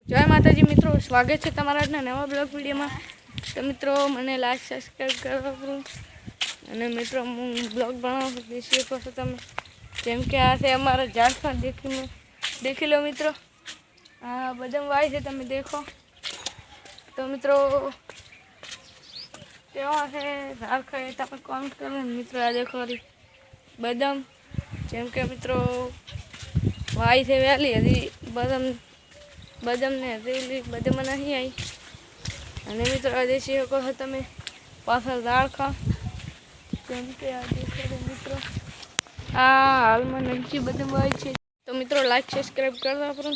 जय माताजी मित्रों, स्वागत है तमारा नवा ब्लॉग वीडियो में। तो मित्रों मैंने लाइक सब्सक्राइब कर मित्रों हूँ ब्लॉग बनाव देशी को तब जेम के आ अमरा झाड़खा देखी लो मित्रों। हाँ बदाम वाई है तब देखो तो मित्रों झाड़खा तब कमेंट करो मित्रों। आ देखो री बदाम जेम के मित्रों वाई थे वैली हजी बदाम बदाम ने हजेली बदाम नहीं आई અને મિત્રો આ દેશી શકો છો તમે પાછળ ઝાડખા કેમ કે આ દેખો મિત્રો આ હાલમાં નંચી બદામ આવી છે। તો મિત્રો લાઈક સબસ્ક્રાઇબ કરજો આપણું।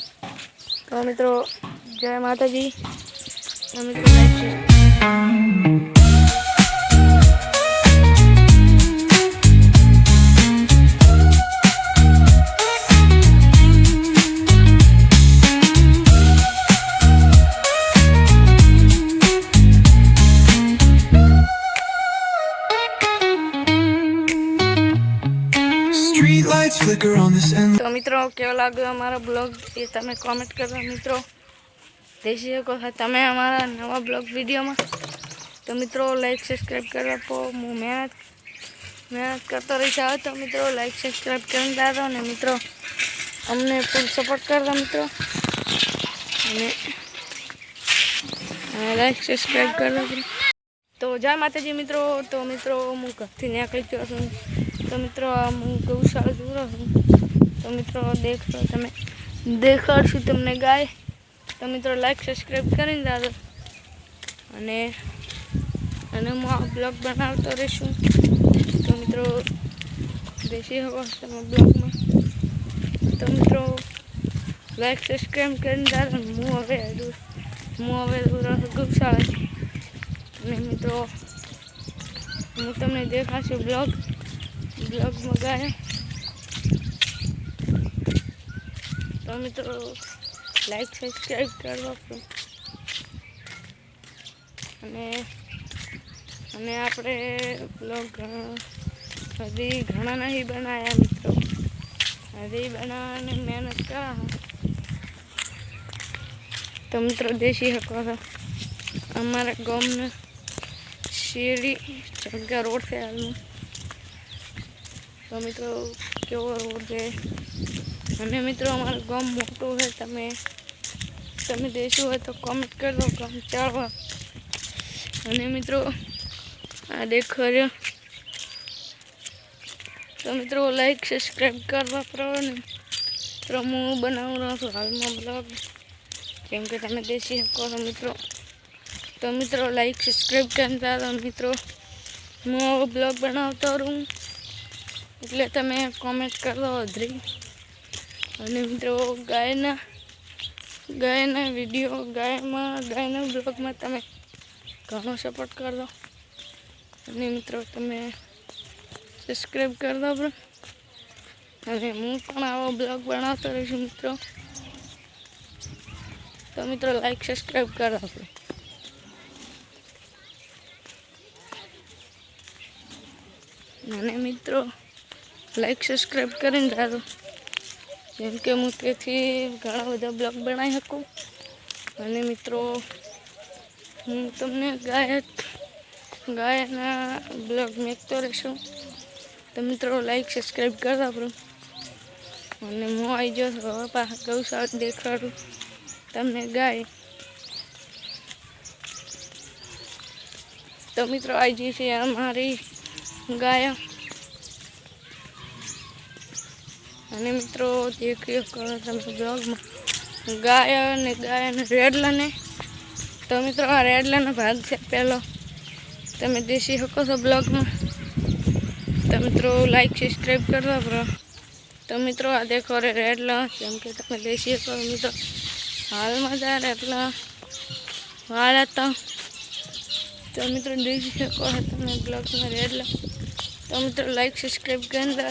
તો મિત્રો જય માતાજી। તો મિત્રો લાઈક तो मित्रों केव लगे अमरा ब्लॉग ये तमे कमेंट करो मित्रों। देशी को तमे अमरा नवा ब्लॉग वीडियो में। तो मित्रों लाइक सब्सक्राइब कर दो। मैं मेहनत करता रही चाहो तो मित्रों लाइक सब्सक्राइब कर दो ने मित्रों अमने फुल सपोर्ट कर दो मित्रों। लाइक सब्सक्राइब कर दो। तो जय माताजी मित्रों। तो मित्रों हूँ घर निकली गयो छूँ। तो मित्रों हूँ गौशाला जोड़ो छूँ। तो मित्रों देख लो तमे देखाड़शू तमने गाय। तो मित्रों लाइक सब्सक्राइब कर दो अने हूँ आ ब्लॉग बनावतो रहीशू। तो मित्रों देशी हवा ब्लॉग में। तो मित्रों लाइक सब्सक्राइब कर दो। हूँ हवे गौशाला मित्रों हूँ तमने देखाशू ब्लॉग में गाय। तो मित्रों लाइक सब्सक्राइब कर दो आपणे ब्लॉग हजी घना नहीं बनाया मित्रों। हजी बनाने मेहनत करा। तो मित्रों देशी हको अमरा गाम ने शेरी जगह रोड से हाल में। तो मित्रों केवो रोड है अने मित्रों हमारा गाम मोटू है। तमे देशो है तो कमेंट कर दो गाम चालवा। अने मित्रों आ देखो रे। तो मित्रों लाइक सब्सक्राइब करवा पड़ो ने मित्रों हूँ बनाव रहा हूँ हाल में ब्लॉग केम के तमे देशी हको मित्रों। तो मित्रों लाइक सब्सक्राइब कर दो मित्रों हूँ ब्लॉग बनावतो रहूँ એટલે તમે કોમેન્ટ કરો અધરી। અને મિત્રો ગાયના વિડીયો ગાયના બ્લોગમાં તમે ઘણો સપોર્ટ કરજો। અને મિત્રો તમે સબસ્ક્રાઈબ કરી દો બ્રો। અને હું પણ આવો બ્લોગ બનાવતો રહીશ મિત્રો। તો મિત્રો લાઈક સબસ્ક્રાઈબ કરો બ્રો। અને મિત્રો लाइक सब्सक्राइब कर दो जेम के हूँ घना बधा ब्लॉग बनाई सकूँ। अने मित्रों हूँ तमने गायना ब्लॉग मेकतो रहीशू। तो मित्रों लाइक सब्सक्राइब कर दो ब्रो। अने हूँ आई जाओ गौशाला देखाड़ू तमने गाय। तो मित्रों आई जी से अमारी गाय। અને મિત્રો દેખ્યો કરો તમે બ્લોગમાં ગાય ને રેડલા ને। તો મિત્રો આ રેડલાનો ભાગ છે પહેલો તમે દેખી શકો છો બ્લોગમાં। તો મિત્રો લાઈક સબસ્ક્રાઈબ કરો બ્રો। તો મિત્રો આ દેખો રે રેડલા જેમ કે તમે દેખી શકો મિત્રો હાલમાં જ રેડલા વાળા હતા। તો મિત્રો દેખી શકો તમે બ્લોગમાં રેડલા। तो मित्रों लाइक सब्सक्राइब कर दो।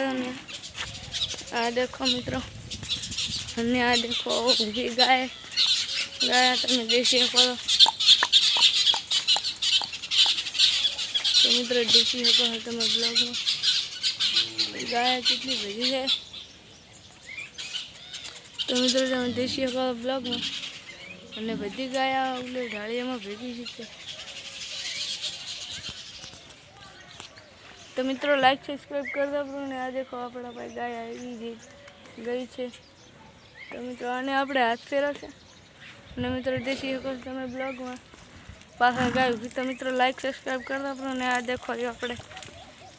आ देखो मित्रों अन्य आ देखो भी गाय तमे देशी हको। तो मित्रों देशी हको तमे ब्लॉग में गाय कितनी भरी है। तो मित्रों तमे देशी हको ब्लॉग में અને બધી ગાયા ઓલે ઢાળિયામાં ભેગી છે. તો મિત્રો લાઈક સબસ્ક્રાઈબ કરતા પૂરું ને આ દેખો આપણા ભાઈ ગાય આવી ગઈ છે. તો મિત્રો આને આપણે હાથ ફેરવશે અને મિત્રો દેખી શકો તમે બ્લોગમાં પાછળ ગાય ઊભી. તો મિત્રો લાઈક સબસ્ક્રાઈબ કરતા પૂરું ને આ દેખો આપણે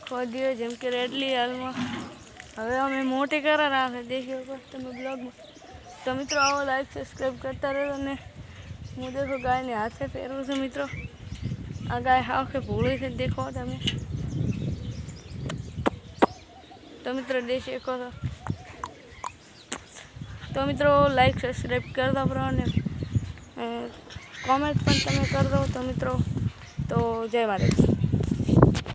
ખોદીએ જેમ કે રેડલી હાલમાં હવે અમે મોટી કરા રાખે દેખી શકો તમે બ્લોગમાં. તો મિત્રો આવો લાઈક સબસ્ક્રાઈબ કરતા રહેજો ને હું દેખો ગાયને હાથે ફેરવું છું. મિત્રો આ ગાય હાવ કે ભૂળી છે દેખો તમે. તો મિત્રો દેખી શકો છો. તો મિત્રો લાઈક સબસ્ક્રાઈબ કરતા રહો ને કોમેન્ટ પણ તમે કરી દો. તો મિત્રો તો જય મહારાજ.